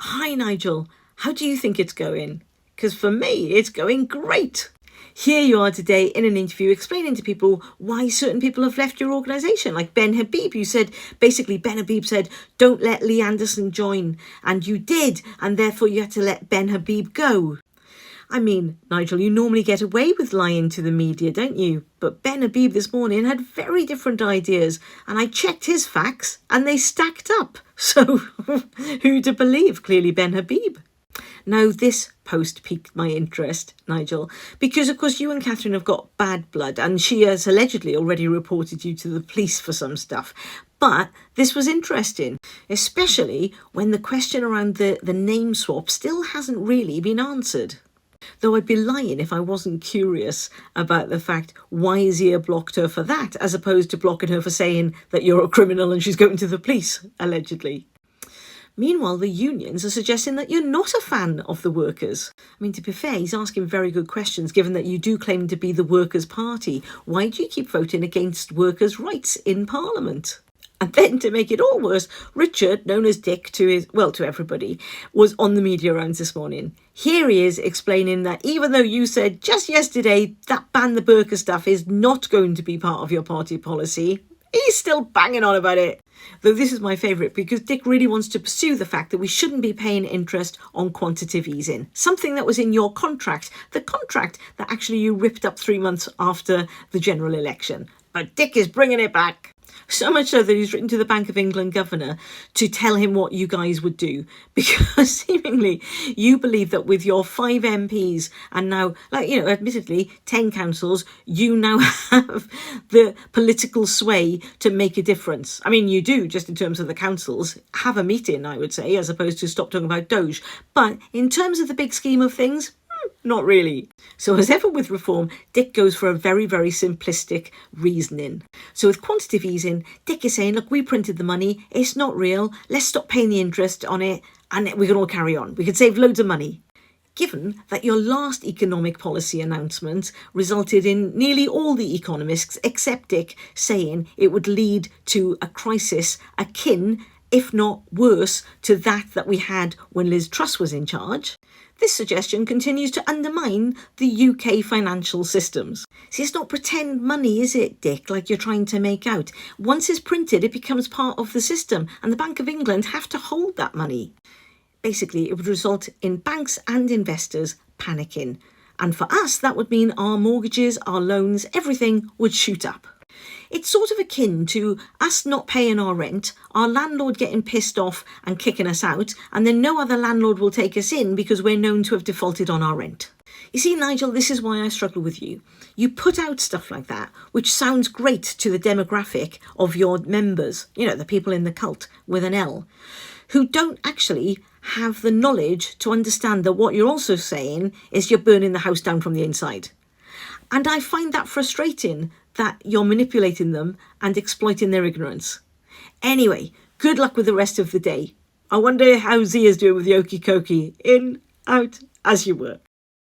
Hi Nigel, how do you think it's going? Because for me, it's going great. Here you are today in an interview explaining to people why certain people have left your organisation. Like Ben Habib, you said, basically Ben Habib said, don't let Lee Anderson join. And you did, and therefore you had to let Ben Habib go. I mean, Nigel, you normally get away with lying to the media, don't you? But Ben Habib this morning had very different ideas, and I checked his facts and they stacked up. So who to believe? Clearly Ben Habib. Now, this post piqued my interest, Nigel, because, of course, you and Catherine have got bad blood and she has allegedly already reported you to the police for some stuff. But this was interesting, especially when the question around the name swap still hasn't really been answered. Though I'd be lying if I wasn't curious about the fact why Zia blocked her for that, as opposed to blocking her for saying that you're a criminal and she's going to the police, allegedly. Meanwhile, the unions are suggesting that you're not a fan of the workers. I mean, to be fair, he's asking very good questions, given that you do claim to be the Workers' Party. Why do you keep voting against workers' rights in Parliament? And then, to make it all worse, Richard, known as Dick to everybody, was on the media rounds this morning. Here he is explaining that even though you said just yesterday that ban the burqa stuff is not going to be part of your party policy, he's still banging on about it. Though this is my favourite because Dick really wants to pursue the fact that we shouldn't be paying interest on quantitative easing. Something that was in your contract, the contract that actually you ripped up 3 months after the general election. But Dick is bringing it back. So much so that he's written to the Bank of England governor to tell him what you guys would do. Because seemingly you believe that with your 5 MPs and now, admittedly, 10 councils, you now have the political sway to make a difference. I mean, you do, just in terms of the councils, have a meeting, I would say, as opposed to stop talking about Doge. But in terms of the big scheme of things, not really. So as ever with reform, Dick goes for a very, very simplistic reasoning. So with quantitative easing, Dick is saying, look, we printed the money. It's not real. Let's stop paying the interest on it and we can all carry on. We could save loads of money. Given that your last economic policy announcement resulted in nearly all the economists, except Dick, saying it would lead to a crisis akin, if not worse, to that we had when Liz Truss was in charge, this suggestion continues to undermine the UK financial systems. See, it's not pretend money, is it, Dick, like you're trying to make out? Once it's printed, it becomes part of the system, and the Bank of England have to hold that money. Basically, it would result in banks and investors panicking. And for us, that would mean our mortgages, our loans, everything would shoot up. It's sort of akin to us not paying our rent, our landlord getting pissed off and kicking us out, and then no other landlord will take us in because we're known to have defaulted on our rent. You see, Nigel, this is why I struggle with you. You put out stuff like that, which sounds great to the demographic of your members, the people in the cult with an L, who don't actually have the knowledge to understand that what you're also saying is you're burning the house down from the inside. And I find that frustrating that you're manipulating them and exploiting their ignorance. Anyway, good luck with the rest of the day. I wonder how Zia's doing with the Okey Dokey. In, out, as you were.